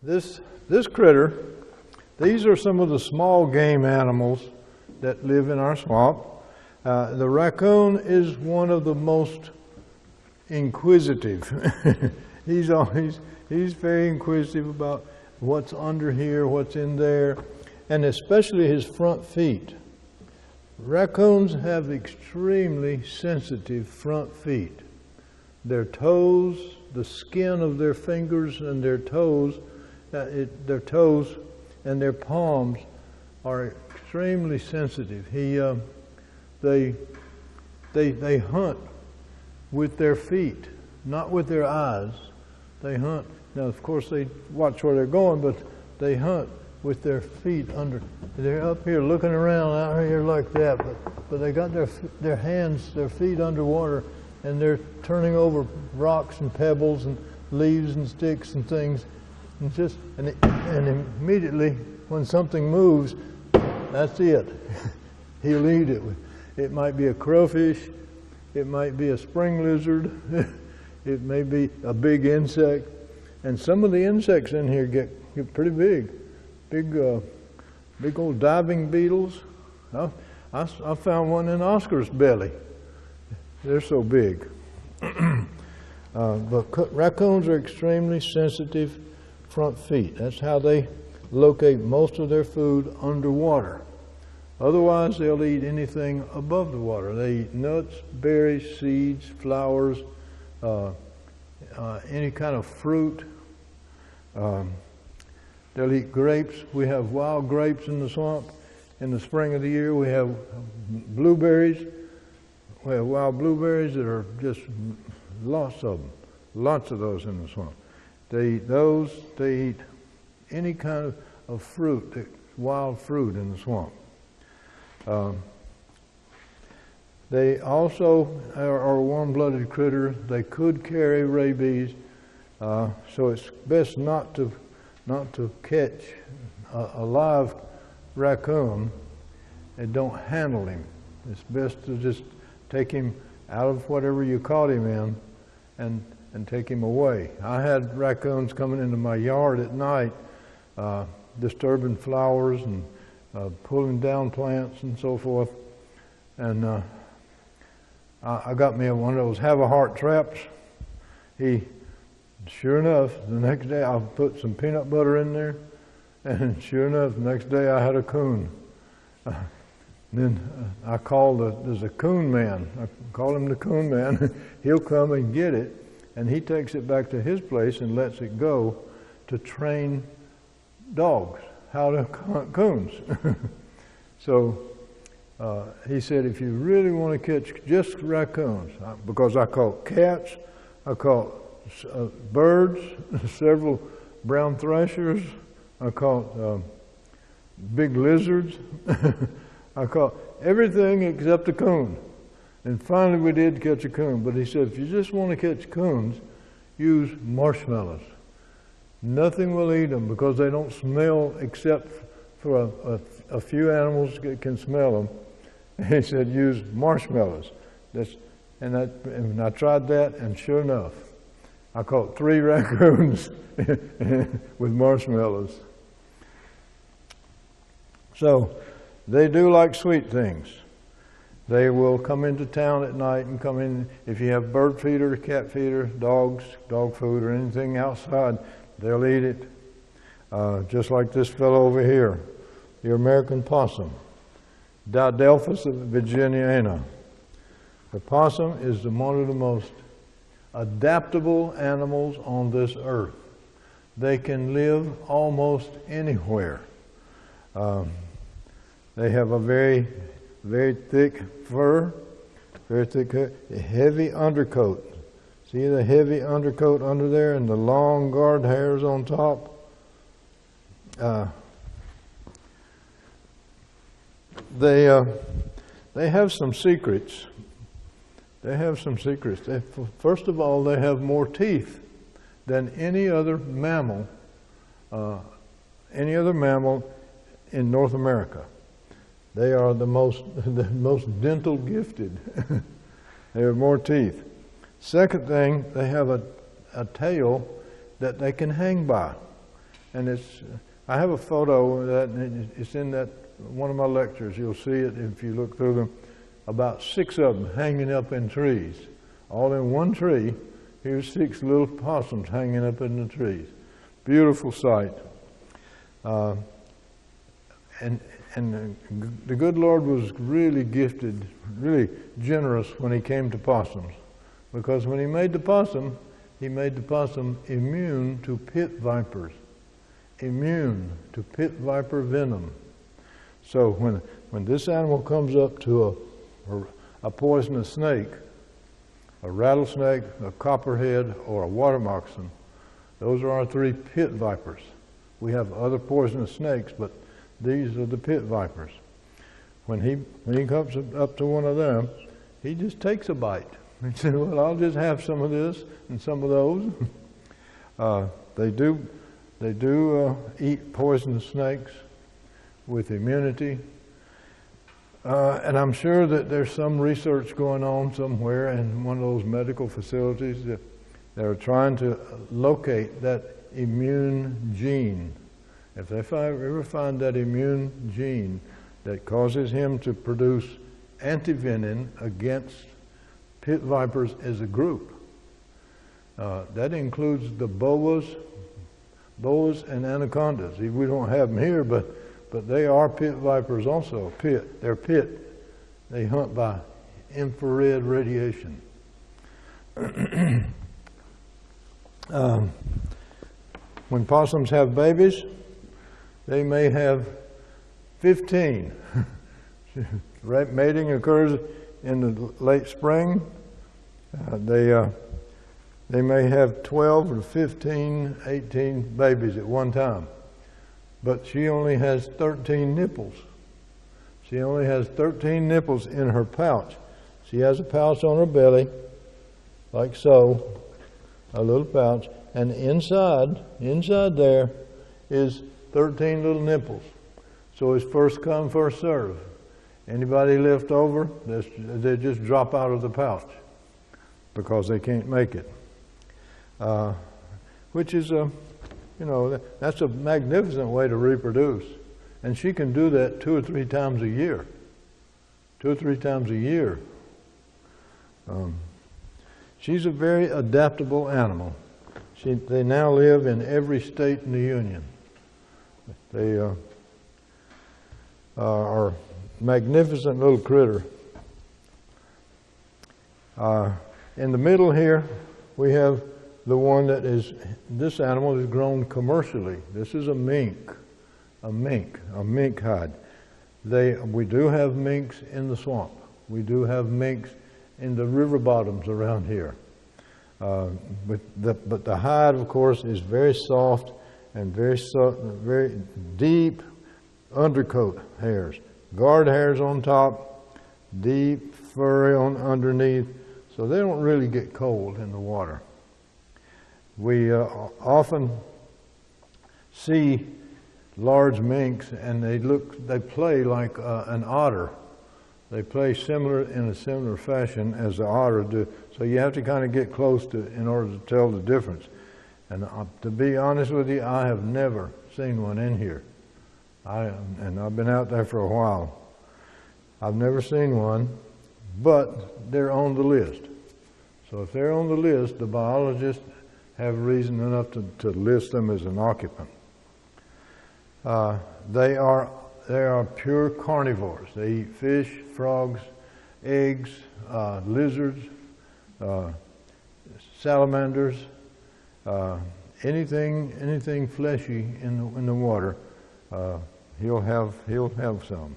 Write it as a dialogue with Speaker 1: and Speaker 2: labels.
Speaker 1: This critter, these are some of the small game animals that live in our swamp. The raccoon is one of the most inquisitive. He's very inquisitive about what's under here, what's in there, and especially his front feet. Raccoons have extremely sensitive front feet. Their toes, the skin of their fingers and their toes and their palms are extremely sensitive. They hunt with their feet, not with their eyes. They hunt. Now, of course, they watch where they're going, but they hunt with their feet under. They're up here looking around out here like that, but they got their hands, their feet underwater, and they're turning over rocks and pebbles and leaves and sticks and things, and immediately when something moves, that's it. He'll eat it. It might be a crowfish, it might be a spring lizard, it may be a big insect, and some of the insects in here get pretty big. Big old diving beetles. I found one in Oscar's belly. They're so big. But raccoons are extremely sensitive front feet. That's how they locate most of their food underwater. Otherwise, they'll eat anything above the water. They eat nuts, berries, seeds, flowers, any kind of fruit. They'll eat grapes. We have wild grapes in the swamp. In the spring of the year, we have blueberries. We have wild blueberries that are just lots of them. Lots of those in the swamp. They eat those. They eat any kind of fruit, wild fruit in the swamp. They also are warm-blooded critters. They could carry rabies, so it's best not to catch a live raccoon and don't handle him. It's best to just take him out of whatever you caught him in and take him away. I had raccoons coming into my yard at night, disturbing flowers and pulling down plants and so forth. And I got me one of those have-a-heart traps. Sure enough, the next day I put some peanut butter in there, and sure enough, the next day I had a coon. Then I called, there's a coon man. I call him the coon man. He'll come and get it, and he takes it back to his place and lets it go to train dogs how to hunt coons. So he said, if you really want to catch just raccoons, because I caught cats, I caught birds, several brown thrashers, I caught big lizards, I caught everything except a coon. And finally we did catch a coon, but he said, if you just want to catch coons, use marshmallows. Nothing will eat them because they don't smell except for a few animals that can smell them. And he said, use marshmallows. And I tried that, and sure enough, I caught 3 raccoons with marshmallows. So they do like sweet things. They will come into town at night and come in. If you have bird feeder, cat feeder, dogs, dog food, or anything outside, they'll eat it. Just like this fellow over here, the American possum, Didelphis virginiana. The possum is one of the most adaptable animals on this earth. They can live almost anywhere. They have a very, very thick fur, very thick, heavy undercoat. See the heavy undercoat under there and the long guard hairs on top? They have some secrets. They have some secrets. First of all, they have more teeth than any other mammal in North America. They are the most dental gifted. They have more teeth. Second thing, they have a tail that they can hang by. And I have a photo of that, and it's in that one of my lectures. You'll see it if you look through them. About 6 of them hanging up in trees, all in one tree. Here's 6 little possums hanging up in the trees. Beautiful sight. And the good Lord was really gifted, really generous when he came to possums. Because when he made the possum immune to pit vipers. Immune to pit viper venom. So when this animal comes up to a poisonous snake, a rattlesnake, a copperhead, or a water moccasin, those are our 3 pit vipers. We have other poisonous snakes, but these are the pit vipers. When he comes up to one of them, he just takes a bite. He said, well, I'll just have some of this and some of those. They do eat poisonous snakes with immunity. And I'm sure that there's some research going on somewhere in one of those medical facilities that they're trying to locate that immune gene. If they ever find that immune gene that causes him to produce antivenin against pit vipers as a group, that includes the boas and anacondas. We don't have them here, but they are pit vipers also. They're pit. They hunt by infrared radiation. When possums have babies, they may have 15. Mating occurs in the late spring. They may have 12 or 15, 18 babies at one time. But she only has 13 nipples. She only has 13 nipples in her pouch. She has a pouch on her belly, like so, a little pouch, and inside there is 13 little nipples. So it's first come, first serve. Anybody left over, they just drop out of the pouch because they can't make it. Which is that's a magnificent way to reproduce. And she can do that 2 or 3 times a year. 2 or 3 times a year. She's a very adaptable animal. They now live in every state in the Union. They are magnificent little critter. In the middle here, we have the one that is, this animal is grown commercially. This is a mink hide. We do have minks in the swamp. We do have minks in the river bottoms around here. But the hide, of course, is very soft and very deep undercoat hairs. Guard hairs on top, deep furry on underneath, so they don't really get cold in the water. We often see large minks, and they play like an otter. They play in a similar fashion as the otter do. So you have to kind of get close in order to tell the difference. And to be honest with you, I have never seen one in here. And I've been out there for a while. I've never seen one, but they're on the list. So if they're on the list, the biologists have reason enough to list them as an occupant. They are pure carnivores. They eat fish, frogs, eggs, lizards, salamanders, anything fleshy in the water. He'll have some.